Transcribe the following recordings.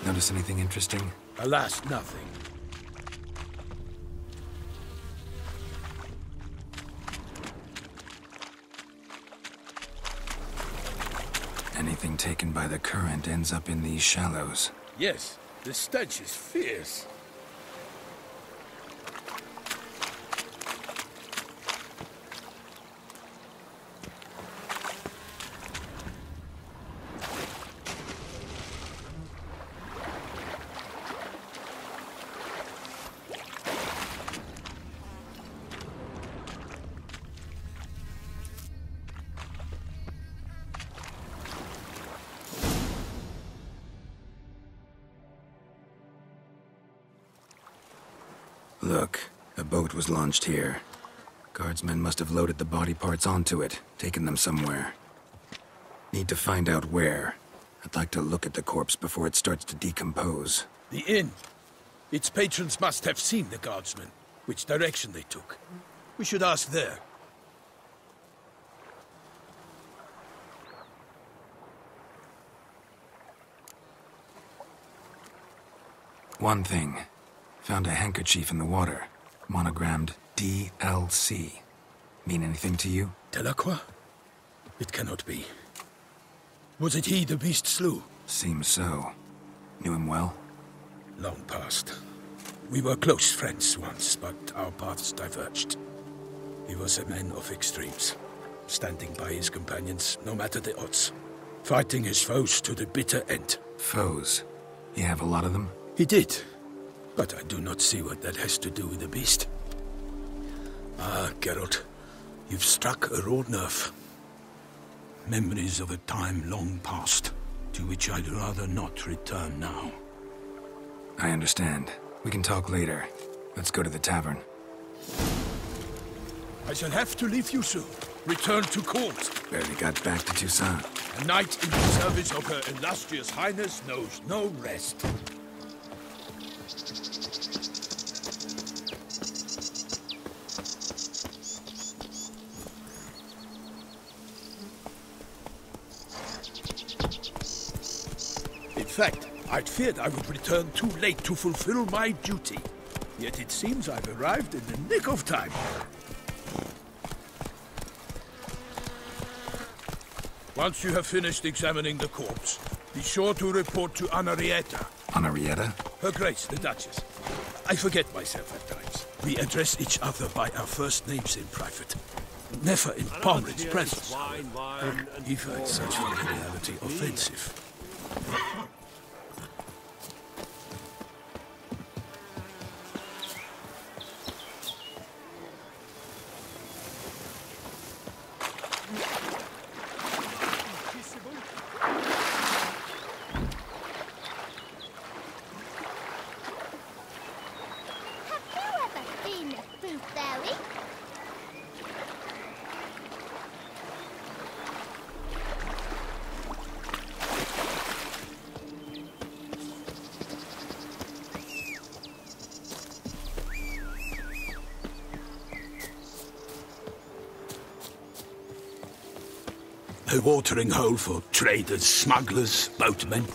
Notice anything interesting? Alas, nothing. Anything taken by the current ends up in these shallows. Yes, the stench is fierce. Look, a boat was launched here. Guardsmen must have loaded the body parts onto it, taken them somewhere. Need to find out where. I'd like to look at the corpse before it starts to decompose. The inn. Its patrons must have seen the guardsmen, which direction they took. We should ask there. One thing. Found a handkerchief in the water. Monogrammed DLC. Mean anything to you? Delacroix? It cannot be. Was it he the beast slew? Seems so. Knew him well? Long past. We were close friends once, but our paths diverged. He was a man of extremes, standing by his companions no matter the odds, fighting his foes to the bitter end. Foes? You have a lot of them? He did, but I do not see what that has to do with the beast. Ah, Geralt, you've struck a raw nerve. Memories of a time long past, to which I'd rather not return now. I understand. We can talk later. Let's go to the tavern. I shall have to leave you soon. Return to court. Barely got back to Toussaint. A knight in the service of Her Illustrious Highness knows no rest. In fact, I'd feared I would return too late to fulfill my duty. Yet it seems I've arrived in the nick of time. Once you have finished examining the corpse, be sure to report to Anarietta. Anarietta? Her Grace, the Duchess. I forget myself at times. We address each other by our first names in private. Never in Palmerid's presence. He finds such familiarity offensive. A watering hole for traders, smugglers, boatmen.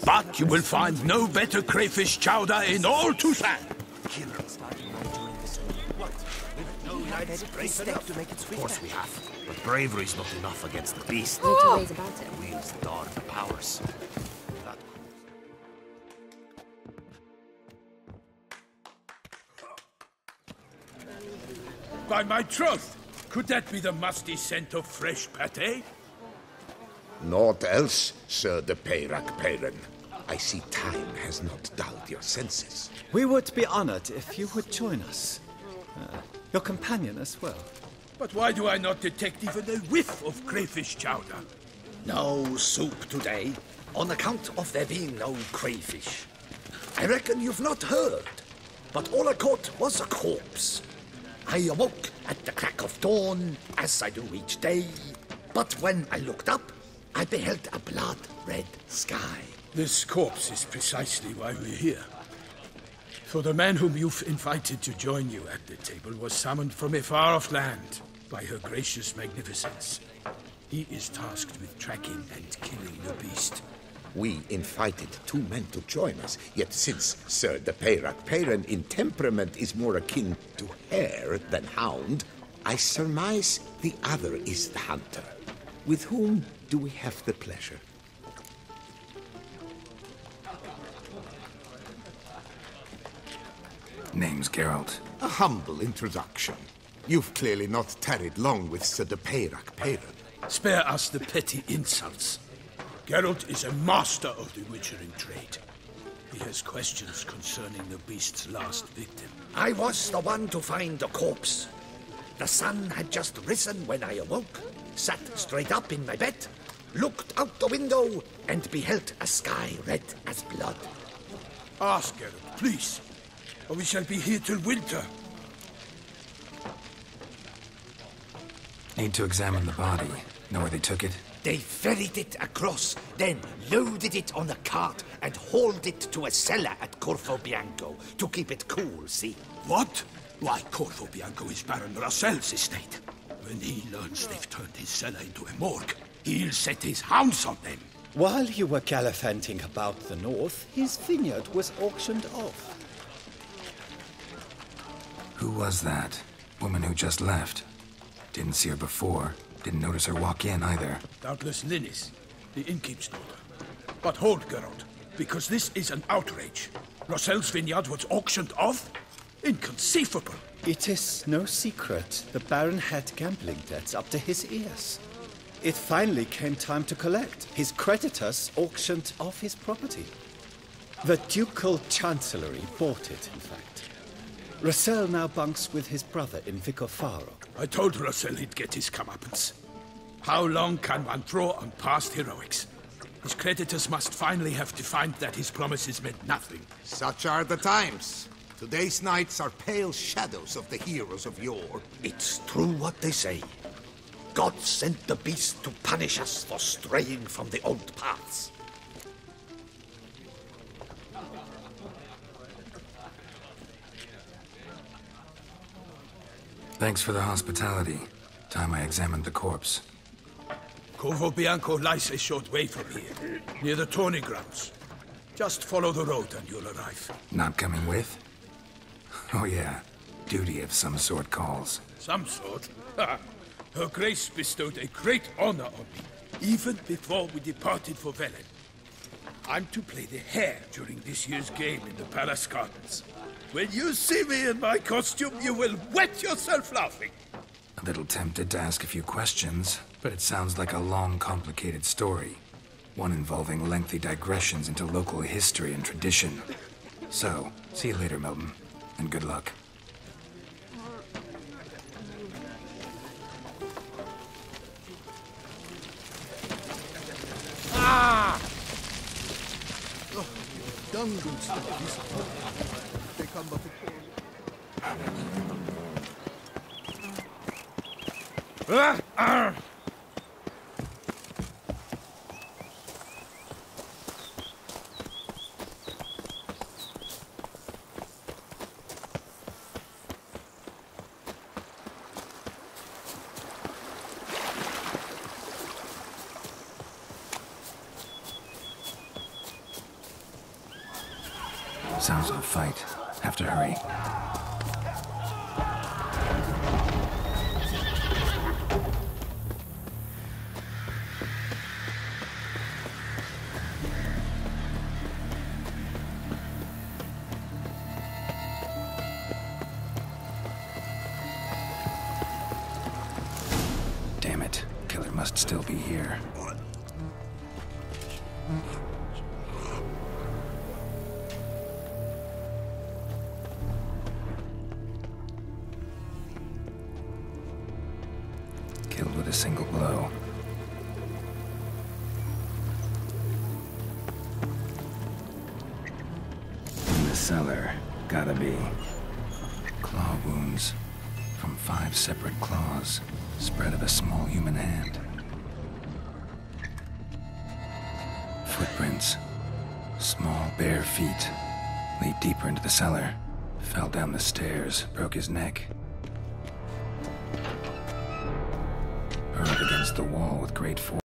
But you will find no better crayfish chowder in all Toussaint. Of course we have, but bravery's not enough against the beast. Need to raise about it. It wields the dark powers. By my troth, could that be the musty scent of fresh pâté? Naught else, Sir de Peyrac Peyran. I see time has not dulled your senses. We would be honored if you would join us. Your companion as well. But why do I not detect even a whiff of crayfish chowder? No soup today, on account of there being no crayfish. I reckon you've not heard, but all I caught was a corpse. I awoke at the crack of dawn, as I do each day, but when I looked up, I beheld a blood-red sky. This corpse is precisely why we're here. For the man whom you've invited to join you at the table was summoned from a far-off land by her gracious magnificence. He is tasked with tracking and killing the beast. We invited 2 men to join us, yet since Sir de Peyrac Peyran in temperament is more akin to hare than hound, I surmise the other is the hunter. With whom do we have the pleasure? Name's Geralt. A humble introduction. You've clearly not tarried long with Sir de Peyrac Peyran. Spare us the petty insults. Geralt is a master of the witchering trade. He has questions concerning the beast's last victim. I was the one to find the corpse. The sun had just risen when I awoke, sat straight up in my bed, looked out the window, and beheld a sky red as blood. Ask Geralt, please, or we shall be here till winter. Need to examine the body. Know where they took it? They ferried it across, then loaded it on a cart and hauled it to a cellar at Corvo Bianco to keep it cool, see? What? Why, Corvo Bianco is Baron Rossel's estate. When he learns they've turned his cellar into a morgue, he'll set his hounds on them. While you were gallivanting about the north, his vineyard was auctioned off. Who was that? Woman who just left. Didn't see her before. Didn't notice her walk in either. Doubtless Linnis, the innkeep's daughter. But hold, Geralt, because this is an outrage. Rossel's vineyard was auctioned off? Inconceivable. It is no secret the Baron had gambling debts up to his ears. It finally came time to collect. His creditors auctioned off his property. The Ducal Chancellery bought it, in fact. Rossel now bunks with his brother in Vicofaro. I told Rossel he'd get his comeuppance. How long can one draw on past heroics? His creditors must finally have to find that his promises meant nothing. Such are the times. Today's knights are pale shadows of the heroes of yore. It's true what they say. God sent the beast to punish us for straying from the old paths. Thanks for the hospitality. Time I examined the corpse. Corvo Bianco lies a short way from here, near the tourney grounds. Just follow the road and you'll arrive. Not coming with? Oh yeah, duty of some sort calls. Some sort? Her Grace bestowed a great honor on me, even before we departed for Velen. I'm to play the hare during this year's game in the palace gardens. When you see me in my costume, you will wet yourself laughing. A little tempted to ask a few questions, but it sounds like a long, complicated story. One involving lengthy digressions into local history and tradition. So, see you later, Milton, and good luck. Sounds of a fight. Have to hurry. Damn it. Killer must still be here. Killed with a single blow. In the cellar, gotta be. Claw wounds from 5 separate claws, spread of a small human hand. Footprints. Small, bare feet. Lead deeper into the cellar. Fell down the stairs, broke his neck. Hurled against the wall with great force.